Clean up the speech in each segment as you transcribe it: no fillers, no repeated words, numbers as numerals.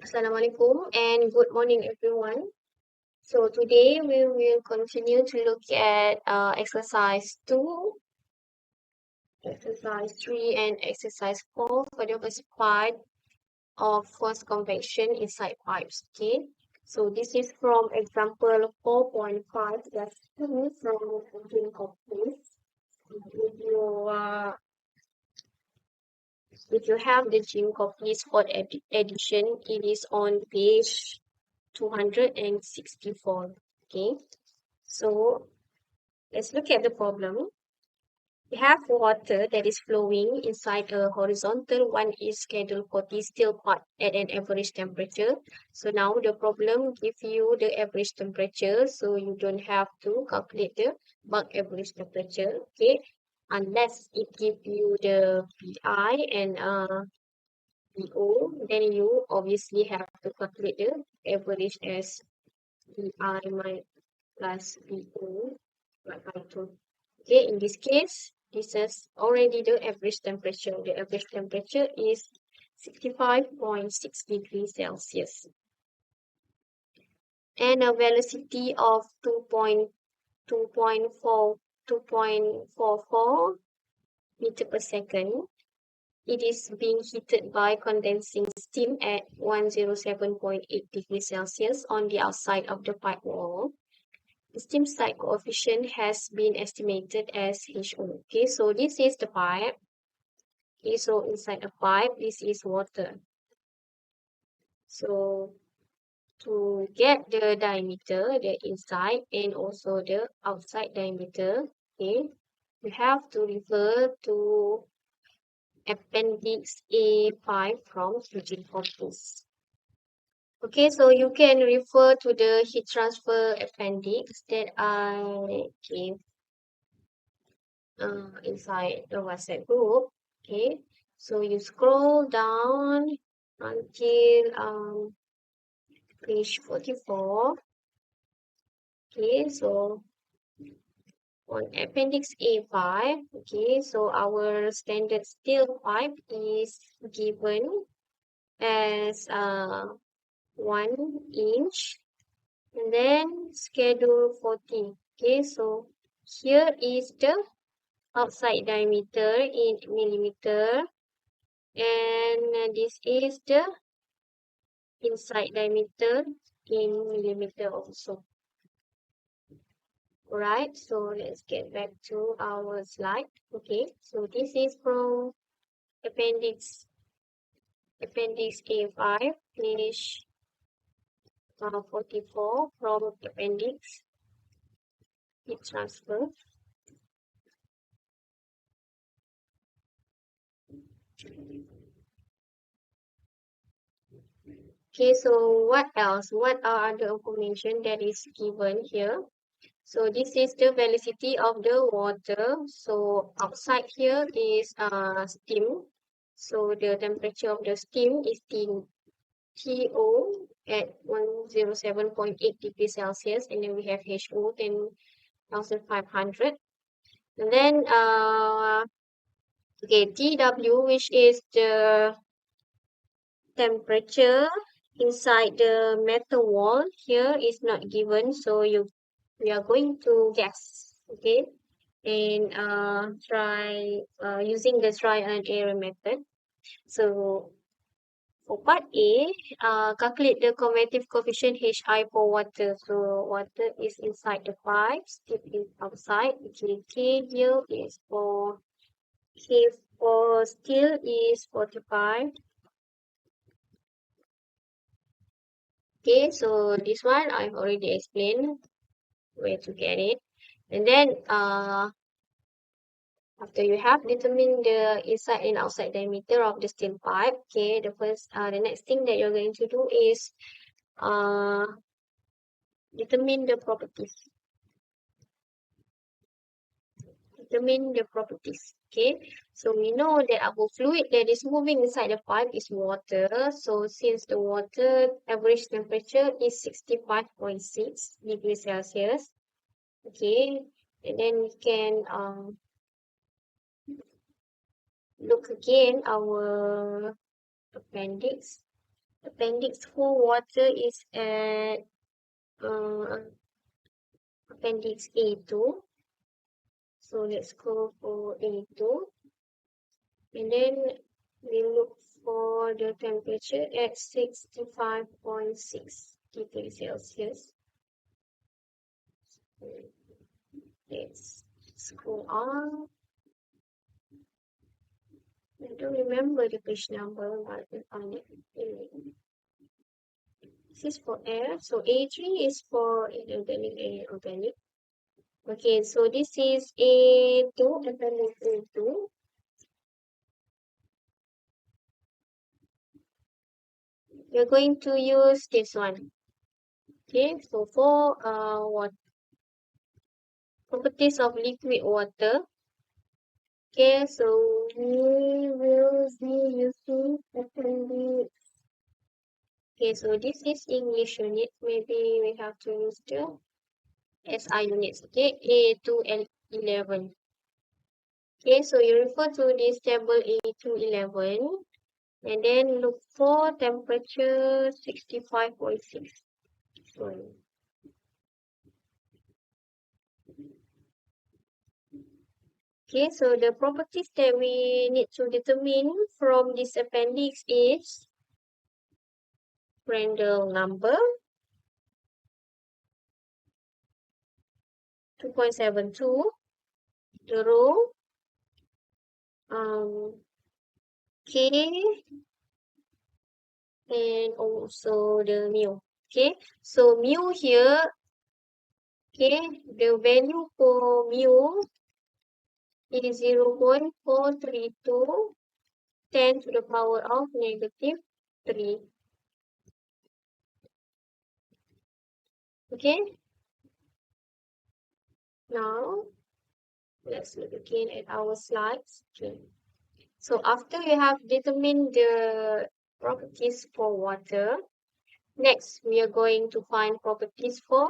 Assalamualaikum and good morning, everyone. So today we will continue to look at exercise 2, exercise 3, and exercise 4 for the first part of force convection inside pipes. Okay, so this is from example 4.5. That's 2 from Engine Companies. If you, uh, if you have the Gene Copies for edition, it is on page 264. Okay, so let's look at the problem. We have water that is flowing inside a horizontal one is scheduled 40 still pot at an average temperature. So now the problem gives you the average temperature, so you don't have to calculate the bulk average temperature, okay? Unless it gives you the PI and PO, then you obviously have to calculate the average as PI plus PO by 2. Okay, in this case, this is already the average temperature. The average temperature is 65.6 degrees Celsius. And a velocity of 2.44 meter per second. It is being heated by condensing steam at 107.8 degrees Celsius on the outside of the pipe wall. The steam side coefficient has been estimated as HO. Okay, so this is the pipe. Okay, so inside a pipe, this is water. So to get the diameter, the inside and also the outside diameter, okay, you have to refer to Appendix A5 from Teaching Corpus. Okay, so you can refer to the heat transfer appendix that I gave inside the WhatsApp group. Okay, so you scroll down until page 44. Okay, so on appendix A5, okay, so our standard steel pipe is given as 1 inch and then schedule 40. Okay, so here is the outside diameter in millimeter and this is the inside diameter in millimeter also. Alright, so let's get back to our slide. Okay, so this is from appendix A5, page 44 from appendix heat transfer. Okay, so what else? What are the information that is given here? So this is the velocity of the water. So outside here is steam. So the temperature of the steam is TO at 107.8 degrees Celsius, and then we have HO 10,500. And then okay, TW, which is the temperature inside the metal wall, here is not given, so we are going to guess, okay, and try using the trial and error method. So for part A, calculate the convective coefficient Hi for water. So water is inside the pipe, steam is outside. Okay, K here is for K for steel is 45. Okay, so this one I've already explained where to get it. And then after you have determined the inside and outside diameter of the steel pipe, okay, the next thing that you're going to do is uh, determine the properties. Determine the properties. Okay, so we know that our fluid that is moving inside the pipe is water. So since the water average temperature is 65.6 degrees Celsius, okay, and then we can look again our appendix Appendix 4 water is at uh, appendix A2. So let's go for A2. And then we look for the temperature at 65.6 degrees Celsius. Let's scroll on. I don't remember the page number, but I found it. This is for air. So A3 is for inorganic and organic. Okay, so this is A2, appendix A2. We're going to use this one. Okay, so for what properties of liquid water. Okay, so we will be using appendix. Okay, so this is English unit. Maybe we have to use the SI units. Okay, A2 and 11. Okay, so you refer to this table A2 11 and then look for temperature 65.6. So, okay, so the properties that we need to determine from this appendix is Prandtl number 2.72, the rho K, and also the mu. Okay, so mu here, okay, the value for mu is 0.432 10 to the power of negative 3. Okay, now let's look again at our slides. Okay, so after we have determined the properties for water, next we are going to find properties for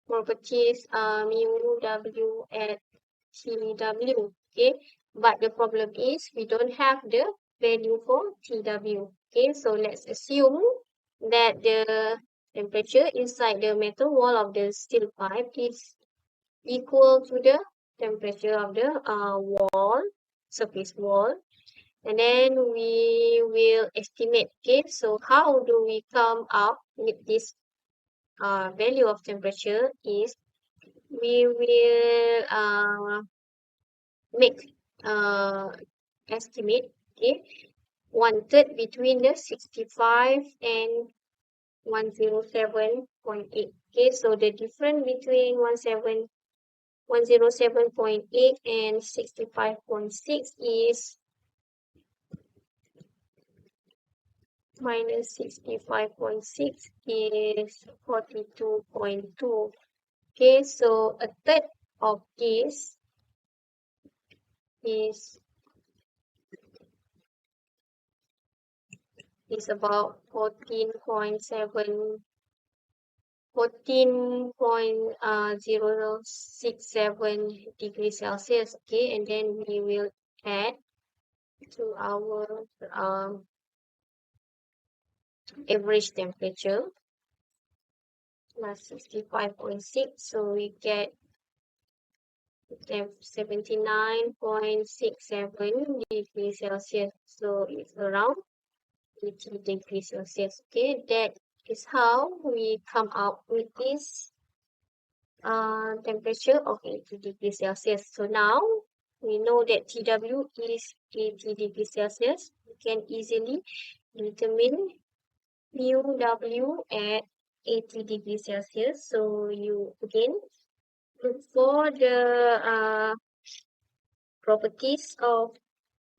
properties mu w at tw. Okay, but the problem is we don't have the value for tw. Okay, so let's assume that the temperature inside the metal wall of the steel pipe is equal to the temperature of the wall, surface wall, and then we will estimate. Okay, so how do we come up with this value of temperature is we will make estimate, okay, 1/3 between the 65 and 107.8. Okay, so the difference between 107.8 and 65.6 is minus 65.6 is 42.2. Okay, so a third of this is about 14.067 degrees Celsius. Okay, and then we will add to our average temperature plus 65.6, so we get 79.67 degrees Celsius. So it's around 80 degrees Celsius. Okay, that is how we come up with this temperature of 80 degrees Celsius. So now we know that TW is 80 degrees Celsius. We can easily determine mu W at 80 degrees Celsius. So you again look for the properties of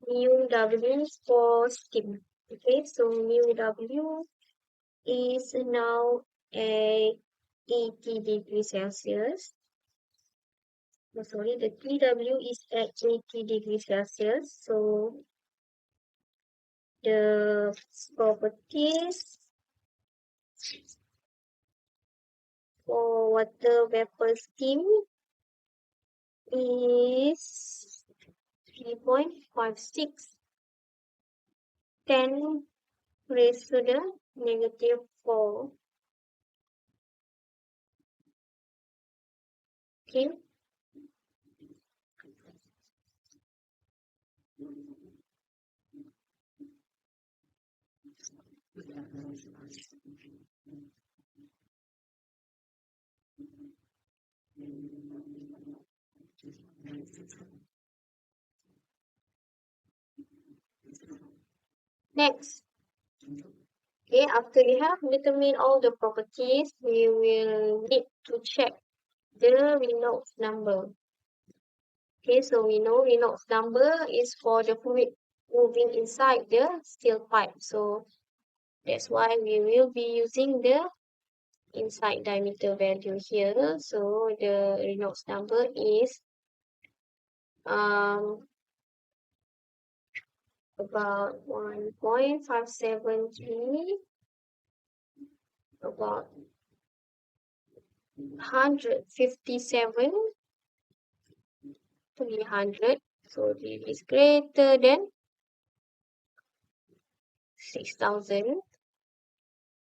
mu W for steam. Okay, so mu W is now at 80 degrees Celsius. Oh, sorry, the TW is at 80 degrees Celsius. So the properties for water vapor steam is 3.56. 10 raised to the negative 4. Okay. Next, okay, after we have determined all the properties, we will need to check the Reynolds number. Okay, so we know Reynolds number is for the fluid moving inside the steel pipe. So that's why we will be using the inside diameter value here. So the Reynolds number is um, about 1.573, about 157, 300. So this is greater than 6,000.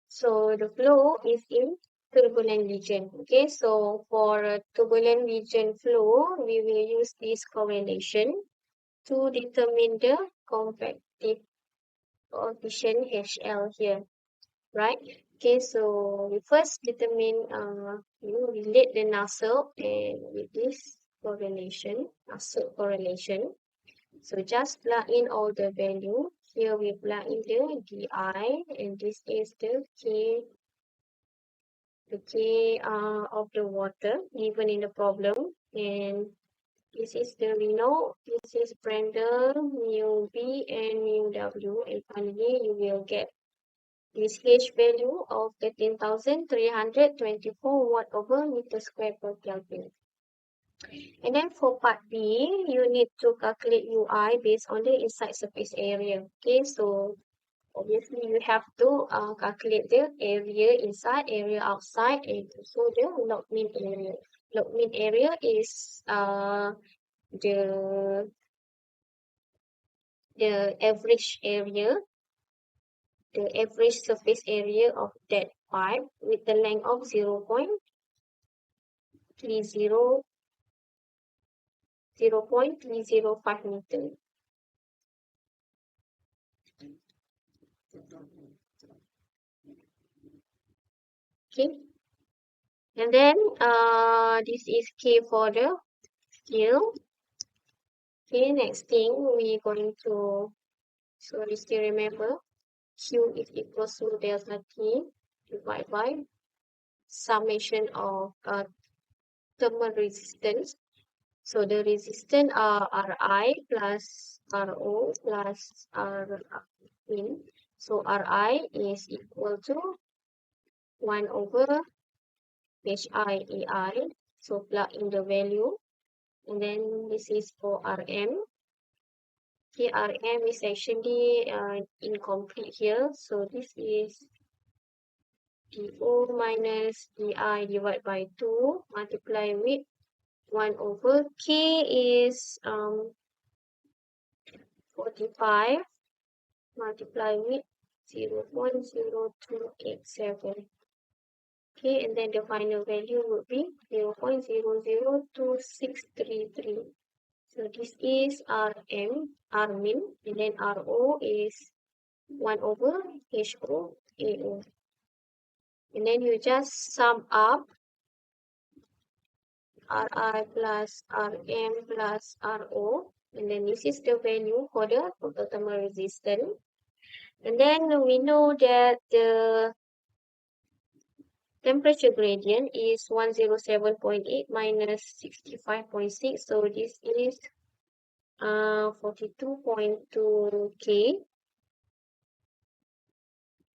So the flow is in turbulent region. Okay, so for a turbulent region flow, we will use this correlation to determine the convective coefficient HL here, right? Okay, so we first determine, relate the Nusselt and with this correlation, Nusselt correlation. So just plug in all the value. Here we plug in the DI, and this is the K of the water given in the problem. And this is the Reno, this is Prandtl, mu B and mu W. And finally, you will get this H value of 13,324 watt over meter square per Kelvin. And then for part B, you need to calculate UI based on the inside surface area. Okay, so obviously you have to calculate the area inside, area outside, and also the log mean area. Log mean area is the average area, the average surface area of that pipe with the length of 0.305 meter. Okay, and then this is K for the scale. Okay, next thing we're going to, so you still remember, Q is equal to delta T divided by summation of thermal resistance. So the resistance are Ri plus Ro plus R in. So Ri is equal to 1 over HI. So plug in the value. And then this is for Rm. Here Rm is actually incomplete here. So this is dO minus dI divided by 2 multiply with 1 over K is 45 multiply with 0.0287. Okay, and then the final value would be 0.002633. So this is Rm, Rmin, and then Ro is 1 over HO AO. And then you just sum up Ri plus Rm plus Ro. And then this is the value for the total thermal resistance. And then we know that the temperature gradient is 107.8 minus 65.6. So this is 42.2 K.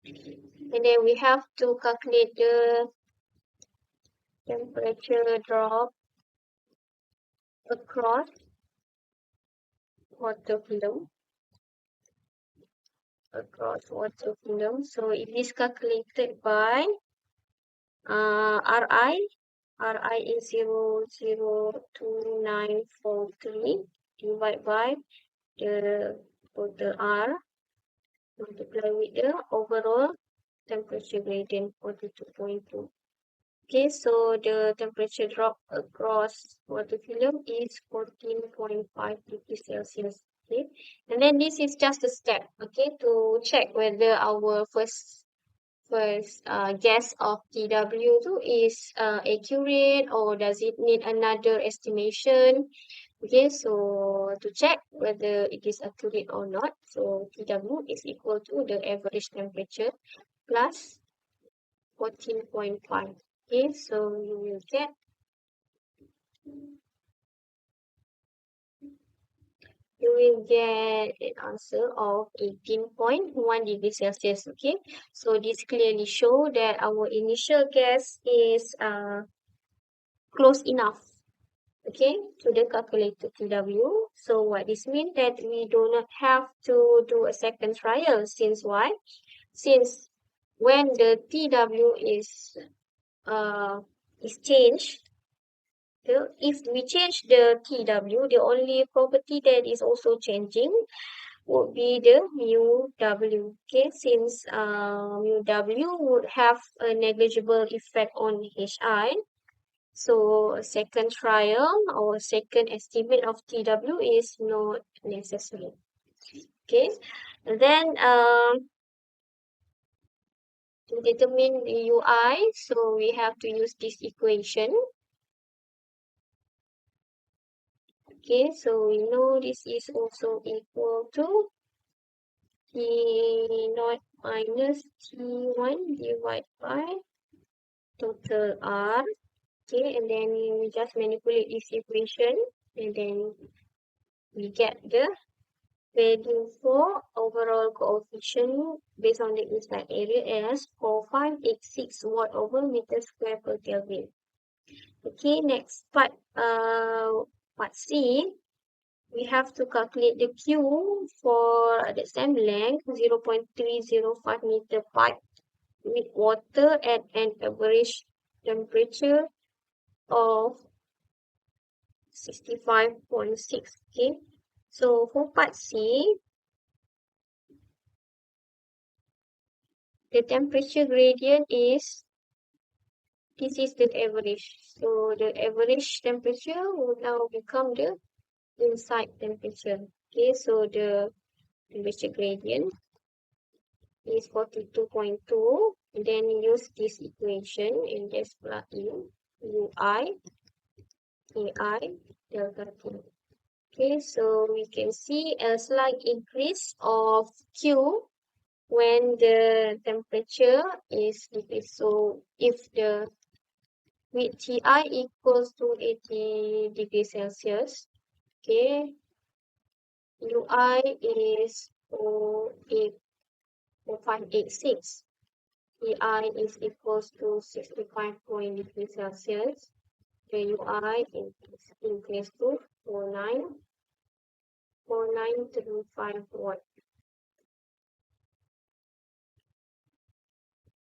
And then we have to calculate the temperature drop across water film. So it is calculated by Ri. Ri is 0.02943 divided by the total R. multiply with the overall temperature gradient 42.2. Okay, so the temperature drop across water film is 14.5 degrees Celsius. Okay, and then this is just a step, okay, to check whether our first guess of TW2 is accurate or does it need another estimation. Okay, so to check whether it is accurate or not, so TW is equal to the average temperature plus 14.5. Okay, so you will get an answer of 18.1 degrees Celsius. Okay, so this clearly show that our initial guess is close enough, okay, to the calculated TW. So what this means that we do not have to do a second trial. Since why? Since when the TW is changed, if we change the TW, the only property that is also changing would be the mu W. Okay, since mu W would have a negligible effect on HI, so a second trial or second estimate of TW is not necessary. Okay, and then to determine the UI, so we have to use this equation. Okay, so we know this is also equal to T naught minus T1 divided by total R. Okay, and then we just manipulate this equation and then we get the value for overall coefficient based on the inside area as 4586 watt over meter square per Kelvin. Okay, next part C, we have to calculate the Q for the same length 0.305 meter pipe with water at an average temperature of 65.6. Okay, so for part C, the temperature gradient is, this is the average. So the average temperature will now become the inside temperature. Okay, so the temperature gradient is 42.2. Then use this equation and just plug in UI, AI, delta T. Okay, so we can see a slight increase of Q when the temperature is decreased. So if the with Ti equals to 80 degrees Celsius, okay, Ui is 0586. Ti is equals to 65 point degrees Celsius. The Ui is increased to 4935 watt.